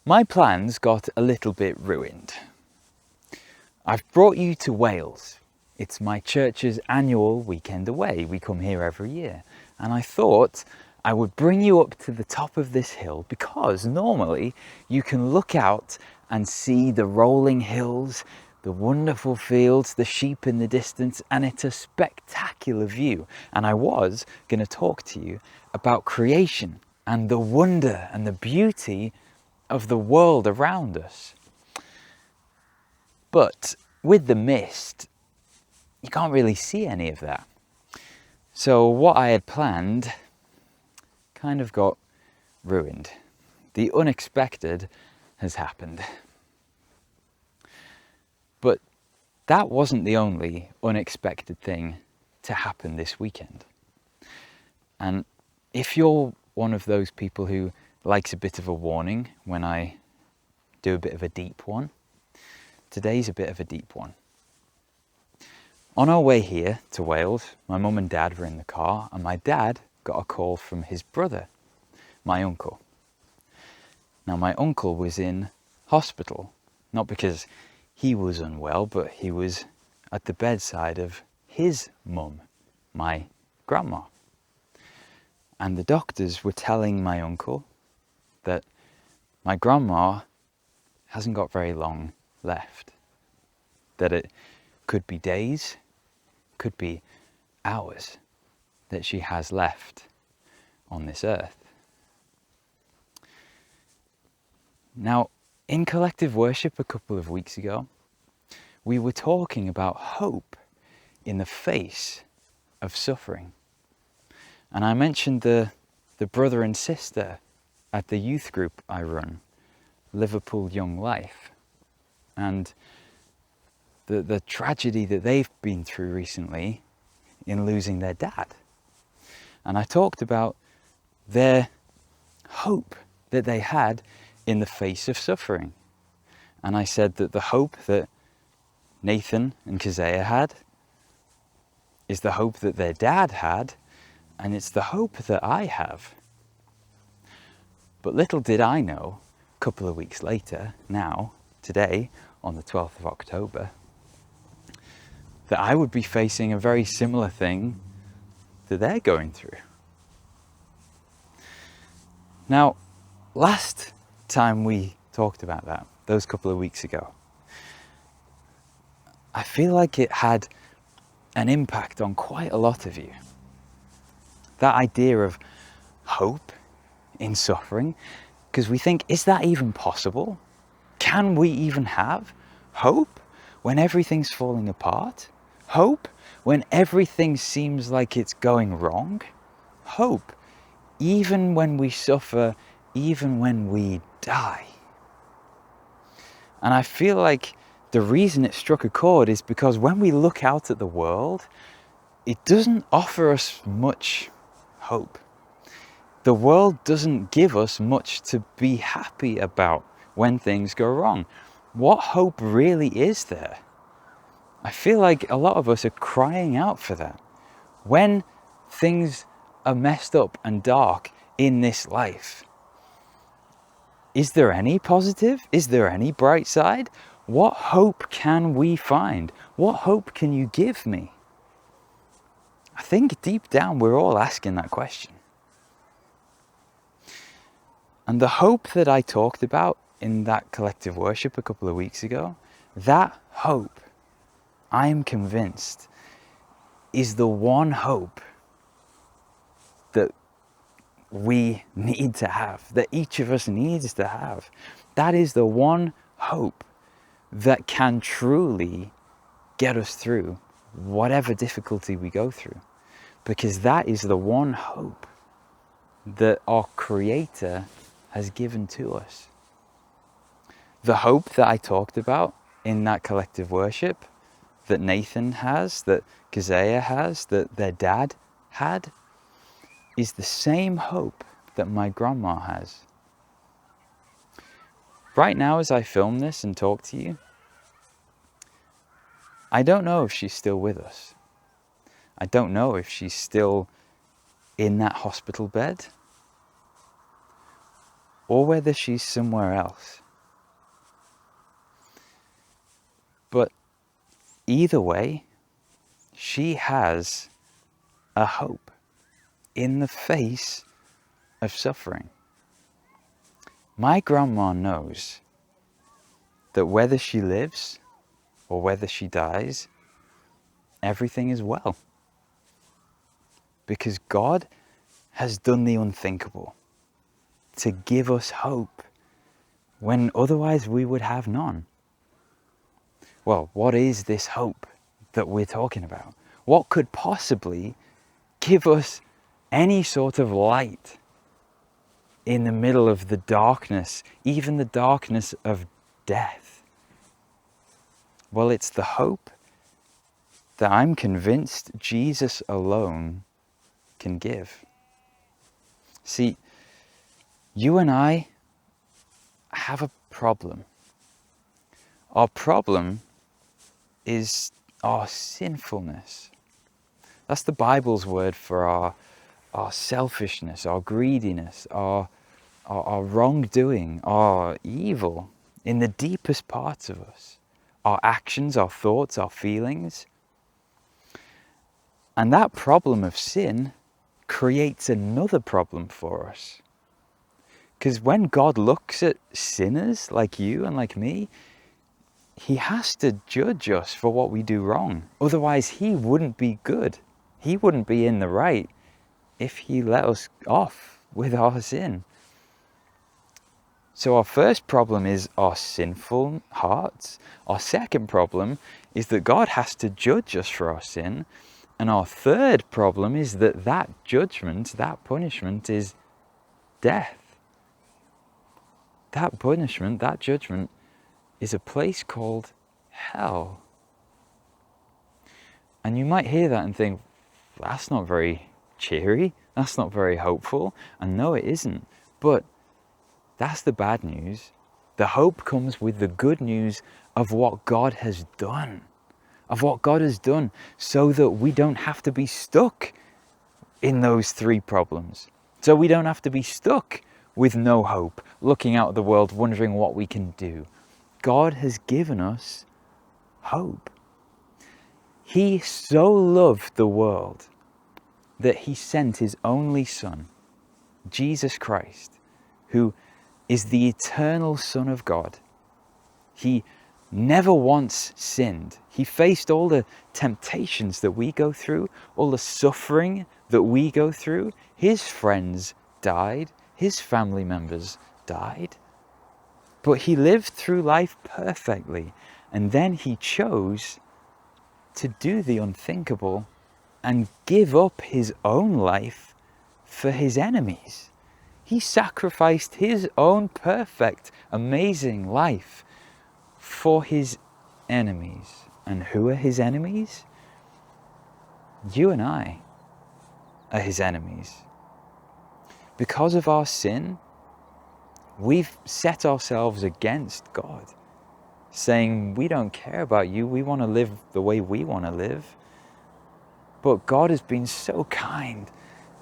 My plans got a little bit ruined. I've brought you to Wales. It's my church's annual weekend away. We come here every year. And I thought I would bring you up to the top of this hill because normally you can look out and see the rolling hills, the wonderful fields, the sheep in the distance, and it's a spectacular view. And I was going to talk to you about creation and the wonder and the beauty of the world around us. But with the mist, you can't really see any of that. So what I had planned kind of got ruined. The unexpected has happened. But that wasn't the only unexpected thing to happen this weekend. And if you're one of those people who likes a bit of a warning when I do a bit of a deep one, today's a bit of a deep one. On our way here to Wales, my mum and dad were in the car and my dad got a call from his brother, my uncle. Now my uncle was in hospital, not because he was unwell, but he was at the bedside of his mum, my grandma. And the doctors were telling my uncle that my grandma hasn't got very long left. That it could be days, could be hours that she has left on this earth. Now, in collective worship a couple of weeks ago, we were talking about hope in the face of suffering. And I mentioned the brother and sister at the youth group I run, Liverpool Young Life, and the tragedy that they've been through recently in losing their dad. And I talked about their hope that they had in the face of suffering. And I said that the hope that Nathan and Keziah had is the hope that their dad had, and it's the hope that I have. But little did I know, a couple of weeks later, now, today, on the 12th of October, that I would be facing a very similar thing that they're going through. Now, last time we talked about that, those couple of weeks ago, I feel like it had an impact on quite a lot of you. That idea of hope in suffering, because we think, is that even possible? Can we even have hope when everything's falling apart? Hope when everything seems like it's going wrong? Hope even when we suffer, even when we die. And I feel like the reason it struck a chord is because when we look out at the world, it doesn't offer us much hope. The world doesn't give us much to be happy about when things go wrong. What hope really is there? I feel like a lot of us are crying out for that. When things are messed up and dark in this life, is there any positive? Is there any bright side? What hope can we find? What hope can you give me? I think deep down we're all asking that question. And the hope that I talked about in that collective worship a couple of weeks ago, that hope, I am convinced, is the one hope that we need to have, that each of us needs to have. That is the one hope that can truly get us through whatever difficulty we go through. Because that is the one hope that our Creator has given to us. The hope that I talked about in that collective worship, that Nathan has, that Keziah has, that their dad had, is the same hope that my grandma has. Right now, as I film this and talk to you, I don't know if she's still with us. I don't know if she's still in that hospital bed, or whether she's somewhere else. But either way, she has a hope in the face of suffering. My grandma knows that whether she lives or whether she dies, everything is well. Because God has done the unthinkable to give us hope when otherwise we would have none. Well, what is this hope that we're talking about? What could possibly give us any sort of light in the middle of the darkness, even the darkness of death? Well, it's the hope that I'm convinced Jesus alone can give. See, you and I have a problem. Our problem is our sinfulness. That's the Bible's word for our selfishness, our greediness, our wrongdoing, our evil in the deepest parts of us. Our actions, our thoughts, our feelings. And that problem of sin creates another problem for us. Because when God looks at sinners like you and like me, he has to judge us for what we do wrong. Otherwise, he wouldn't be good. He wouldn't be in the right if he let us off with our sin. So our first problem is our sinful hearts. Our second problem is that God has to judge us for our sin. And our third problem is that judgment, that punishment is death. That punishment, that judgment is a place called hell. And you might hear that and think, that's not very cheery, that's not very hopeful. And no, it isn't. But that's the bad news. The hope comes with the good news of what God has done. Of what God has done, so that we don't have to be stuck in those three problems. So we don't have to be stuck with no hope, looking out at the world, wondering what we can do. God has given us hope. He so loved the world that he sent his only Son, Jesus Christ, who is the eternal Son of God. He never once sinned. He faced all the temptations that we go through, all the suffering that we go through. His friends died, his family members died. But he lived through life perfectly. And then he chose to do the unthinkable and give up his own life for his enemies. He sacrificed his own perfect, amazing life for his enemies. And who are his enemies? You and I are his enemies. Because of our sin, we've set ourselves against God, saying, we don't care about you, we want to live the way we want to live. But God has been so kind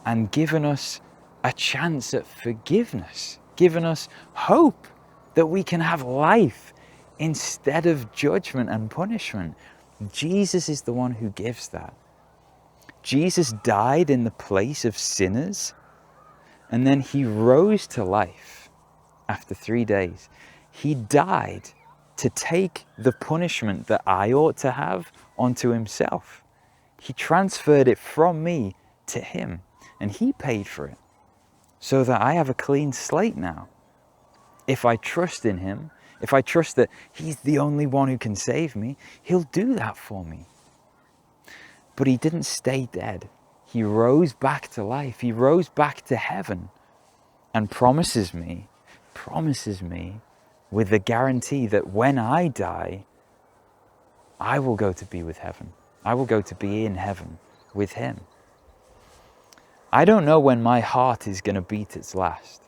and given us a chance at forgiveness, given us hope that we can have life instead of judgment and punishment. Jesus is the one who gives that. Jesus died in the place of sinners, and then he rose to life after 3 days. He died to take the punishment that I ought to have onto himself. He transferred it from me to him, and he paid for it, so that I have a clean slate now. If I trust in him, if I trust that he's the only one who can save me, he'll do that for me. But he didn't stay dead. He rose back to life. He rose back to heaven and promises me with the guarantee that when I die, I will go to be with heaven. I will go to be in heaven with him. I don't know when my heart is going to beat its last.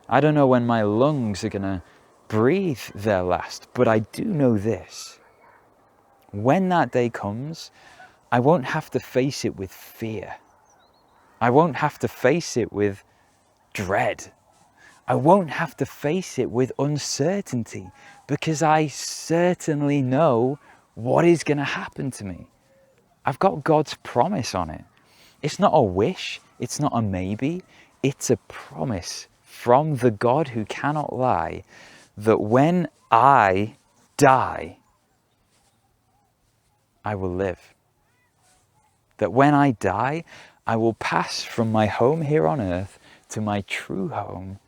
I don't know when my lungs are going to breathe their last, but I do know this. When that day comes, I won't have to face it with fear. I won't have to face it with dread. I won't have to face it with uncertainty because I certainly know what is going to happen to me. I've got God's promise on it. It's not a wish, it's not a maybe, it's a promise from the God who cannot lie that when I die, I will live. That when I die, I will pass from my home here on earth to my true home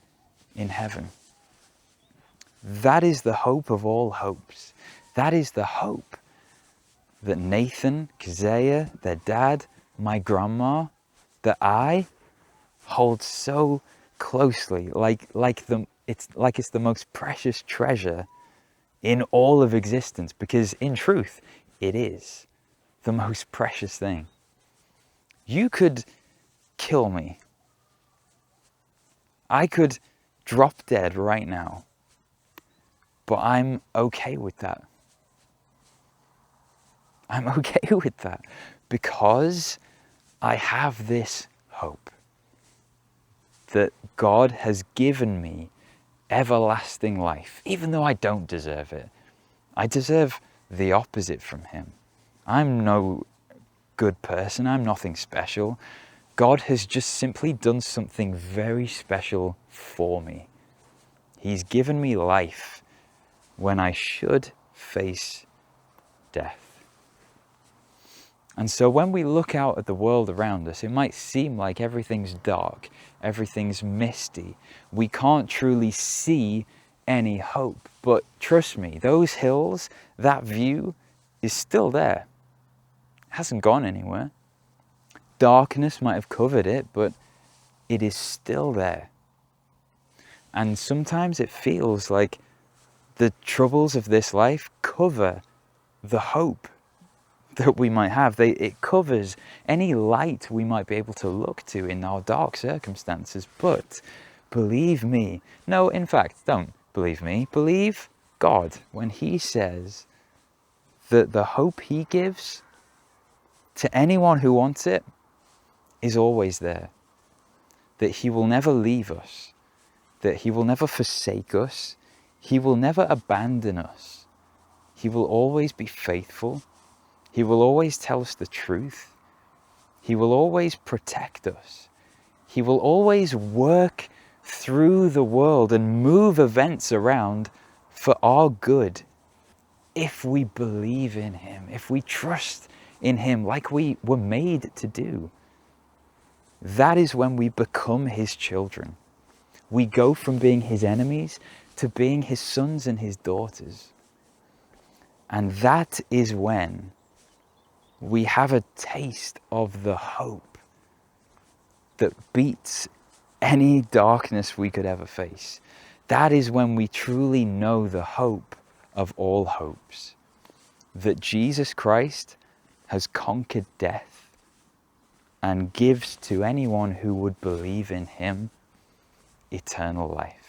in heaven. That is the hope of all hopes. That is the hope that Nathan, Keziah, their dad, my grandma, that I hold so closely, it's the most precious treasure in all of existence, because in truth, it is the most precious thing. You could kill me. I could drop dead right now, but I'm okay with that. I'm okay with that because I have this hope that God has given me everlasting life, even though I don't deserve it. I deserve the opposite from Him. I'm no good person. I'm nothing special. God has just simply done something very special for me. He's given me life when I should face death. And so when we look out at the world around us, it might seem like everything's dark, everything's misty. We can't truly see any hope. But trust me, those hills, that view is still there. It hasn't gone anywhere. Darkness might have covered it, but it is still there. And sometimes it feels like the troubles of this life cover the hope that we might have. It covers any light we might be able to look to in our dark circumstances. But believe me, no, in fact, don't believe me. Believe God when He says that the hope He gives to anyone who wants it is always there. That He will never leave us. That He will never forsake us. He will never abandon us. He will always be faithful. He will always tell us the truth. He will always protect us. He will always work through the world and move events around for our good if we believe in Him, if we trust in Him like we were made to do. That is when we become His children. We go from being His enemies to being His sons and His daughters. And that is when we have a taste of the hope that beats any darkness we could ever face. That is when we truly know the hope of all hopes, that Jesus Christ has conquered death and gives to anyone who would believe in Him eternal life.